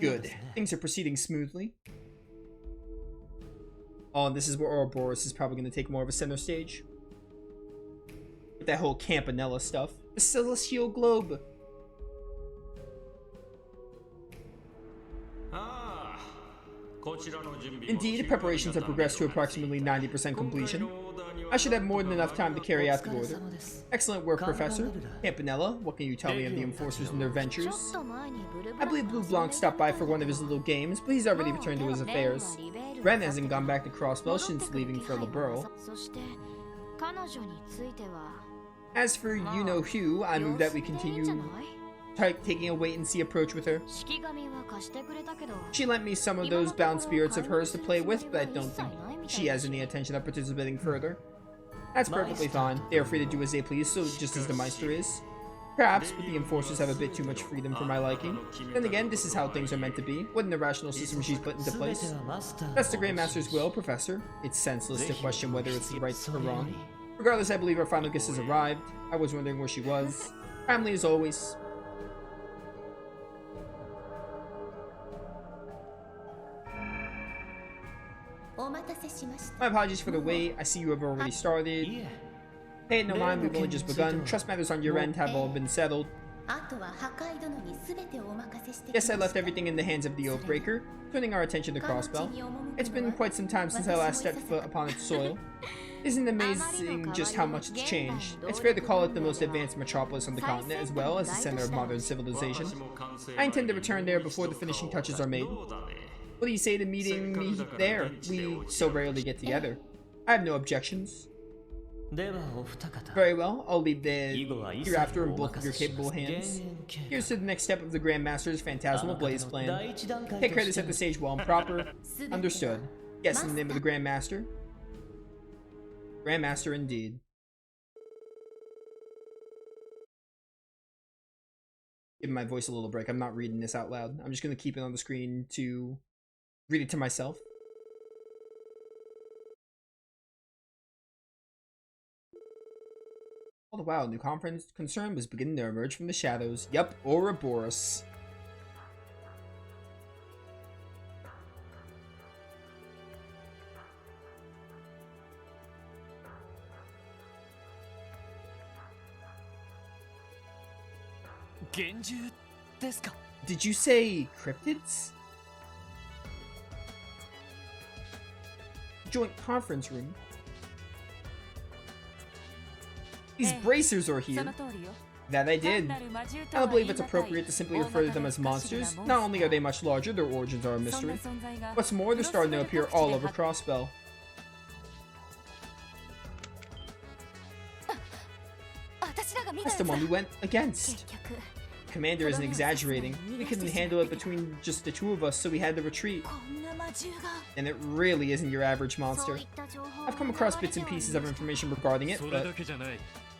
Good. Things are proceeding smoothly. Oh, and this is where Ouroboros is probably going to take more of a center stage. With that whole Campanella stuff. The Celestial Globe. Indeed, preparations have progressed to approximately 90% completion. I should have more than enough time to carry out the order. Excellent work, Professor. Campanella, what can you tell me of the Enforcers and their ventures? I believe Blue Blanc stopped by for one of his little games, but he's already returned to his affairs. Ren hasn't gone back to Crossbell since leaving for Liberl. As for you-know-who, I move that we continue taking a wait-and-see approach with her. She lent me some of those bound spirits of hers to play with, but I don't think she has any intention of participating further. That's perfectly fine. They are free to do as they please, so just as the Meister is. Perhaps, but the Enforcers have a bit too much freedom for my liking. Then again, this is how things are meant to be. What an irrational system she's put into place. That's the Grand Master's will, Professor. It's senseless to question whether it's right or wrong. Regardless, I believe our final guest has arrived. I was wondering where she was. Family as always. My apologies for the wait. I see you have already started. Pay it no mind, we've only just begun. Trust matters on your end have all been settled. Yes, I left everything in the hands of the Oathbreaker, turning our attention to Crossbell. It's been quite some time since I last stepped foot upon its soil. Isn't it amazing just how much it's changed? It's fair to call it the most advanced metropolis on the continent, as well as the center of modern civilization. I intend to return there before the finishing touches are made. What do you say to meeting me there? We so rarely get together. I have no objections. Very well, I'll leave the hereafter in both of your capable hands. Here's to the next step of the Grand Master's Phantasmal Blaze plan. Take care to set the stage well and proper. Understood. Yes, in the name of the Grand Master. Grand Master indeed. Give my voice a little break. I'm not reading this out loud. I'm just going to keep it on the screen to read it to myself. All the while, new conference concern was beginning to emerge from the shadows. Yup, Ouroboros. Did you say cryptids? Joint conference room. These bracers are here. That I did. I don't believe it's appropriate to simply refer to them as monsters. Not only are they much larger, their origins are a mystery. What's more, they're starting to appear all over Crossbell. That's the one we went against. Commander isn't exaggerating. We couldn't handle it between just the two of us, so we had to retreat. And it really isn't your average monster. I've come across bits and pieces of information regarding it, but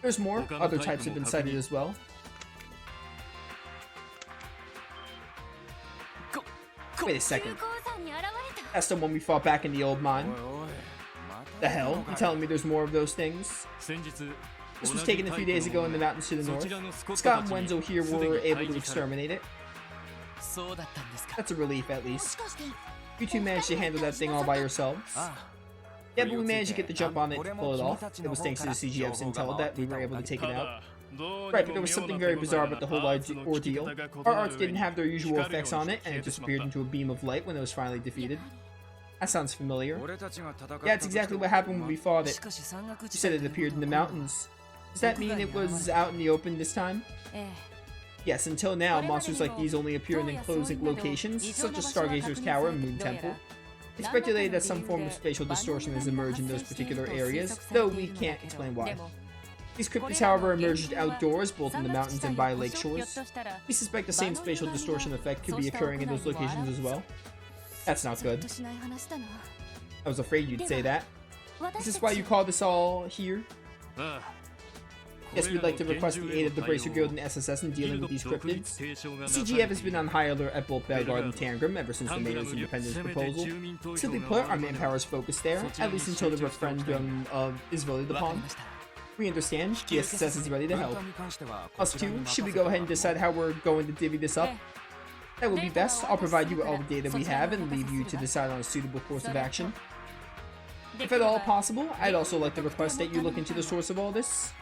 there's more. Other types have been cited as well. Wait a second. That's the one we fought back in the old mine. The hell? You telling me there's more of those things? This was taken a few days ago in the mountains to the north. Scott and Wenzel here were able to exterminate it. That's a relief, at least. You two managed to handle that thing all by yourselves. Yeah, but we managed to get the jump on it to pull it off. It was thanks to the CGF's intel that we were able to take it out. Right, but there was something very bizarre about the whole ordeal. Our arts didn't have their usual effects on it, and it disappeared into a beam of light when it was finally defeated. That sounds familiar. Yeah, it's exactly what happened when we fought it. You said it appeared in the mountains. Does that mean it was out in the open this time? Yes, until now, monsters like these only appear in enclosed locations, such as Stargazer's Tower and Moon Temple. It's speculated that some form of spatial distortion has emerged in those particular areas, though we can't explain why. These cryptids, however, emerged outdoors, both in the mountains and by lake shores. We suspect the same spatial distortion effect could be occurring in those locations as well. That's not good. I was afraid you'd say that. Is this why you call this all here? Yes, we'd like to request the aid of the Bracer Guild and SSS in dealing with these cryptids. CGF has been on high alert at both Belgard and Tangram ever since the Mayor's independence proposal. Simply put, our manpower is focused there, at least until the referendum is voted upon. We understand, the SSS is ready to help. Us too, should we go ahead and decide how we're going to divvy this up? That would be best. I'll provide you with all the data we have and leave you to decide on a suitable course of action. If at all possible, I'd also like to request that you look into the source of all this.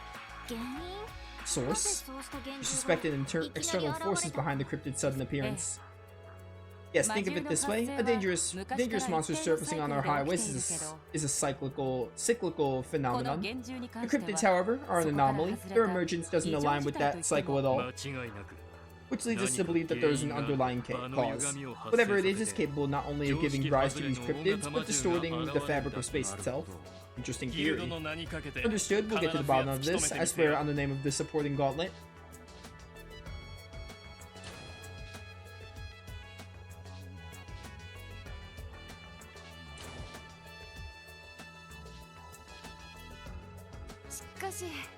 Source? You suspected external forces behind the cryptid's sudden appearance. Yes, think of it this way. A dangerous monster surfacing on our highways is a cyclical phenomenon. The cryptids, however, are an anomaly. Their emergence doesn't align with that cycle at all, which leads us to believe that there is an underlying cause. Whatever it is capable not only of giving rise to these cryptids, but distorting the fabric of space itself. Interesting theory. Understood, we'll get to the bottom of this. I swear on the name of the supporting gauntlet.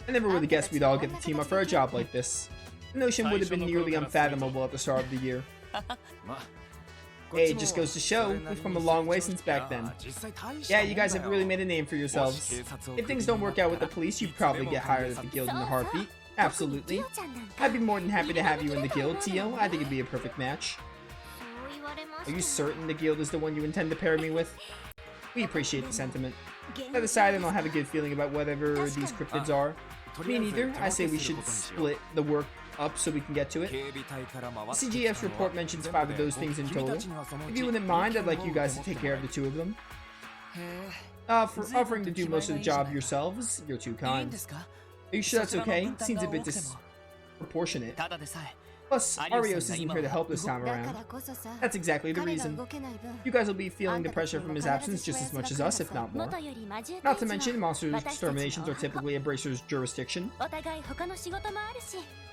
I never would have guessed we'd all get to team up for a job like this. The notion would have been nearly unfathomable at the start of the year. Hey, it just goes to show, we've come a long way since back then. Yeah, you guys have really made a name for yourselves. If things don't work out with the police, you'd probably get hired at the guild in a heartbeat. Absolutely. I'd be more than happy to have you in the guild, Tio. I think it'd be a perfect match. Are you certain the guild is the one you intend to pair me with? We appreciate the sentiment. That aside, I don't have a good feeling about whatever these cryptids are. Me neither. I say we should split the work up so we can get to it. The CGF's report mentions 5 of those things in total. If you wouldn't mind, I'd like you guys to take care of the 2 of them. For offering to do most of the job yourselves, you're too kind. Are you sure that's okay? Seems a bit disproportionate. Plus, Arios isn't here to help this time around. That's exactly the reason. You guys will be feeling the pressure from his absence just as much as us, if not more. Not to mention, monster exterminations are typically a bracer's jurisdiction.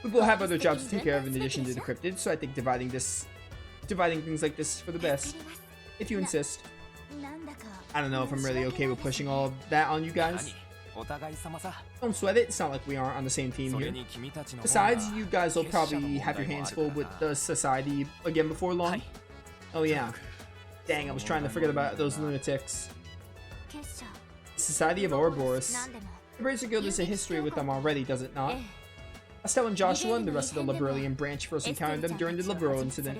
We will have other jobs to take care of in addition to the cryptids, so I think dividing things like this is for the best. If you insist. I don't know if I'm really okay with pushing all of that on you guys. Don't sweat it, it's not like we aren't on the same team here. Besides, you guys will probably have your hands full with the society again before long. Oh yeah. Dang, I was trying to forget about those lunatics. Society of Ouroboros. The Bracer Guild has a history with them already, does it not? Estelle and Joshua and the rest of the Liberalian branch first encountered them during the Liberal incident.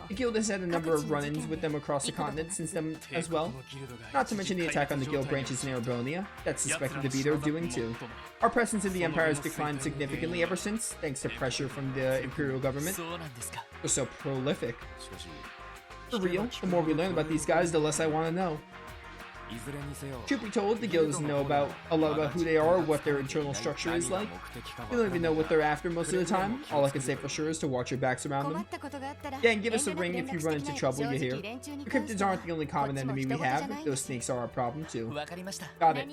The guild has had a number of run-ins with them across the continent since then as well. Not to mention the attack on the guild branches in Erebonia. That's suspected to be their doing too. Our presence in the Empire has declined significantly ever since, thanks to pressure from the Imperial government. They're so prolific. For real, the more we learn about these guys, the less I want to know. Truth be told, the guild doesn't know a lot about who they are or what their internal structure is like. We don't even know what they're after most of the time. All I can say for sure is to watch your backs around them. Yeah, and give us a ring if you run into trouble, you hear. The cryptids aren't the only common enemy we have. Those snakes are our problem too. Got it.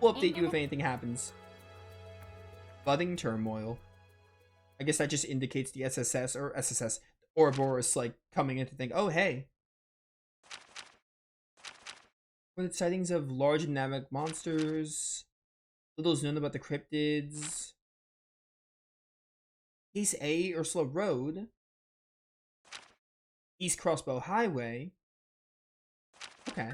We'll update you if anything happens. Budding turmoil. I guess that just indicates the SSS Ouroboros like coming in to think, oh hey. With sightings of large dynamic monsters, little is known about the cryptids. Case A, Ursula Road. East Crossbow Highway. Okay.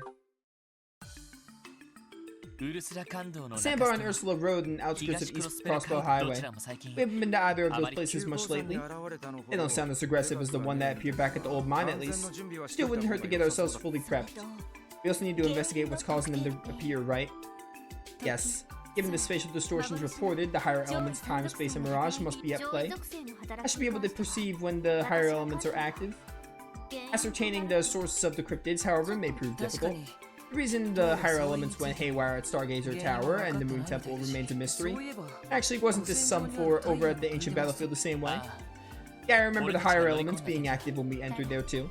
Sandbar and Ursula Road and outskirts of East Crossbow Highway. We haven't been to either of those places much lately. They don't sound as aggressive as the one that appeared back at the old mine at least. Still wouldn't hurt to get ourselves fully prepped. We also need to investigate what's causing them to appear, right? Yes. Given the spatial distortions reported, the higher elements, time, space, and mirage must be at play. I should be able to perceive when the higher elements are active. Ascertaining the sources of the cryptids, however, may prove difficult. The reason the higher elements went haywire at Stargazer Tower and the Moon Temple remains a mystery. Actually, wasn't this sum for over at the ancient battlefield the same way? Yeah, I remember the higher elements being active when we entered there too.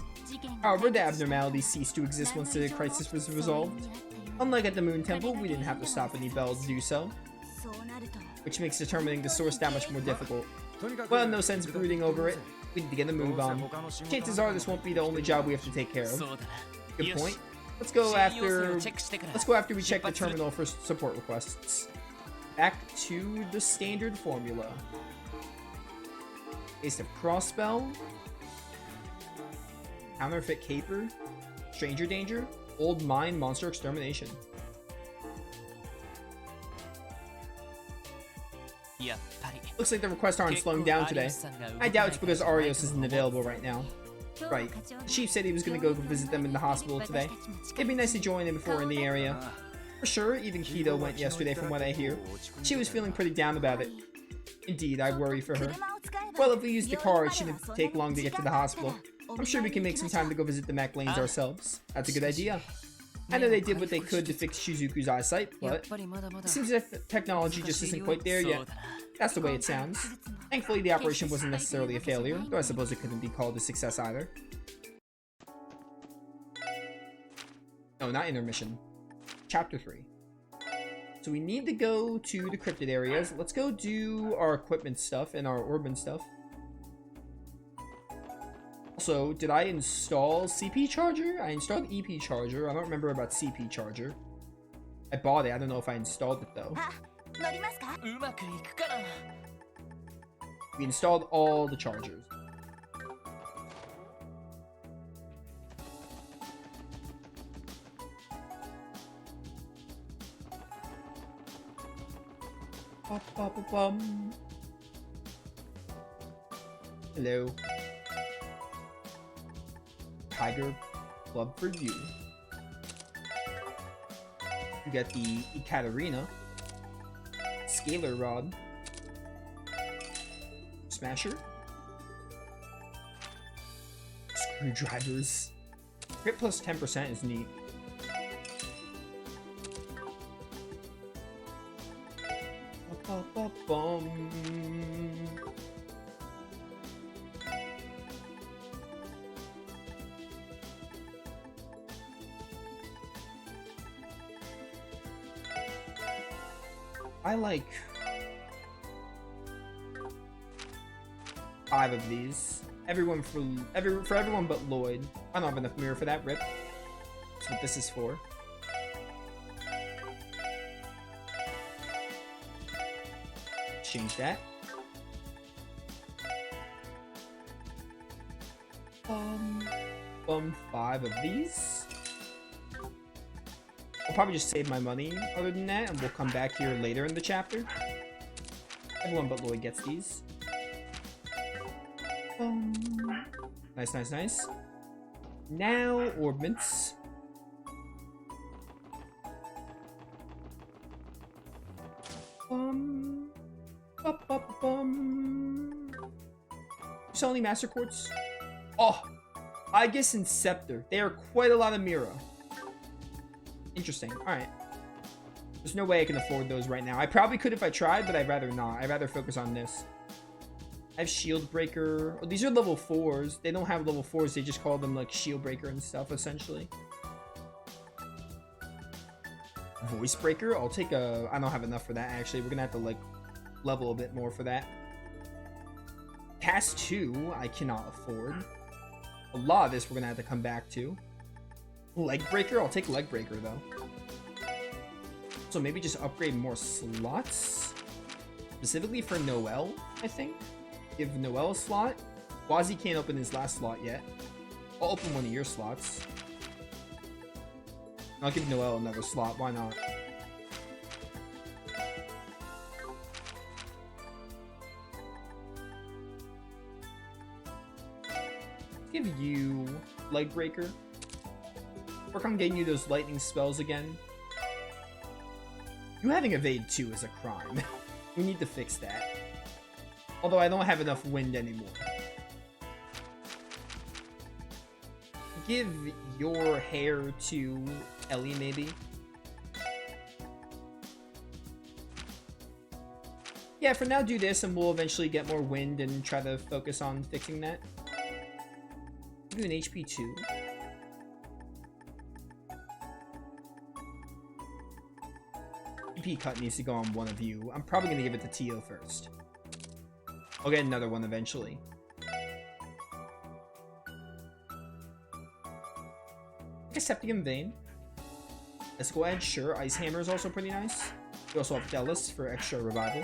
However, the abnormalities ceased to exist once the crisis was resolved. Unlike at the Moon Temple, we didn't have to stop any bells to do so, which makes determining the source that much more difficult. Well, no sense brooding over it. We need to get a move on. Chances are this won't be the only job we have to take care of. Good point. Let's go after we check the terminal for support requests. Back to the standard formula. Taste of Crossbell. Counterfeit Caper, Stranger Danger, Old Mine, Monster Extermination. Looks like the requests aren't slowing down today. I doubt it's because Arios isn't available right now. Right. The chief said he was gonna go visit them in the hospital today. It'd be nice to join him before we're in the area. For sure, even Kido went yesterday from what I hear. She was feeling pretty down about it. Indeed, I worry for her. Well, if we use the car, it shouldn't take long to get to the hospital. I'm sure we can make some time to go visit the Mac Lanes ourselves. That's a good idea. I know they did what they could to fix Shizuku's eyesight, but it seems that the technology just isn't quite there yet. That's the way it sounds. Thankfully, the operation wasn't necessarily a failure, though I suppose it couldn't be called a success either. No, not intermission. Chapter 3. So we need to go to the cryptid areas. Let's go do our equipment stuff and our Orban stuff. Also, did I install CP charger? I installed EP charger. I don't remember about CP charger. I bought it. I don't know if I installed it though. We installed all the chargers. Hello. Tiger Club for you. You got the Ekaterina, Scalar Rod, Smasher, Screwdrivers. Crit plus 10% is neat. I like 5 of these. Everyone for everyone but Lloyd. I don't have enough mirror for that. Rip. That's what this is for. Change that. 5 of these. I'll probably just save my money other than that, and we'll come back here later in the chapter. Everyone but Lloyd gets these. Nice, nice, nice. Now, orbments. Sell any Master Quartz? Oh, I guess in Scepter. They are quite a lot of Mira. Interesting. Alright. There's no way I can afford those right now. I probably could if I tried, but I'd rather not. I'd rather focus on this. I have Shield Breaker. Oh, these are level 4s. They don't have level 4s. They just call them like Shield Breaker and stuff, essentially. Voice Breaker? I'll take a... I don't have enough for that, actually. We're gonna have to, like, level a bit more for that. Pass 2, I cannot afford. A lot of this we're gonna have to come back to. Leg Breaker? I'll take Leg Breaker, though. So maybe just upgrade more slots? Specifically for Noel, I think. Give Noel a slot. Quasi can't open his last slot yet. I'll open one of your slots. I'll give Noel another slot. Why not? Give you Leg Breaker. Work on getting you those lightning spells again. You having Evade 2 is a crime. We need to fix that. Although I don't have enough wind anymore. Give your hair to Ellie, maybe. Yeah, for now do this and we'll eventually get more wind and try to focus on fixing that. Do an HP 2. EP cut needs to go on one of you. I'm probably going to give it to Tio first. I'll get another one eventually. Septium Vein. Let's go ahead. Sure, Ice Hammer is also pretty nice. We also have Delis for extra revival.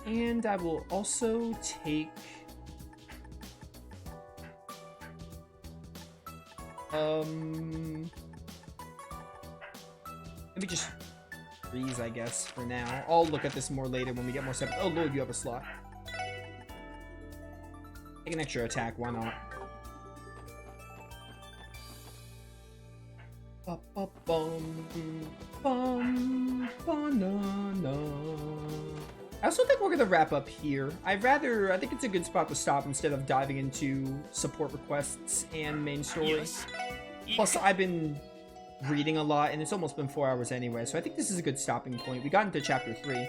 And I will also take... maybe just Freeze, I guess, for now. I'll look at this more later when we get more stuff. Oh, Lord, you have a slot. Take an extra attack, why not? I also think we're gonna wrap up here. I think it's a good spot to stop instead of diving into support requests and main story. Plus, I've been reading a lot, and it's almost been 4 hours anyway, so I think this is a good stopping point. We got into chapter 3.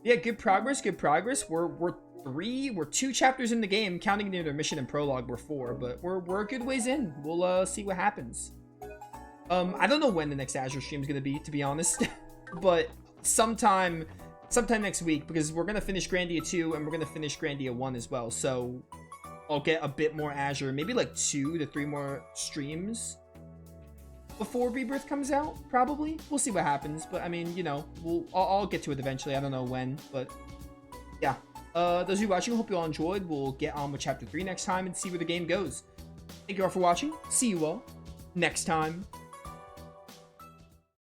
Yeah, good progress, good progress. We're 2 chapters in the game, counting the intermission and prologue. We're 4, but we're a good ways in. We'll see what happens. I don't know when the next Azure stream is gonna be, to be honest, but sometime next week, because we're gonna finish Grandia 2 and we're gonna finish Grandia 1 as well. So I'll get a bit more Azure, maybe like 2 to 3 more streams before Rebirth comes out, probably. We'll see what happens, but I mean, you know, I'll get to it eventually. I don't know when, but yeah. Those of you watching, hope you all enjoyed. We'll get on with chapter 3 next time and see where the game goes. Thank you all for watching. See you all next time.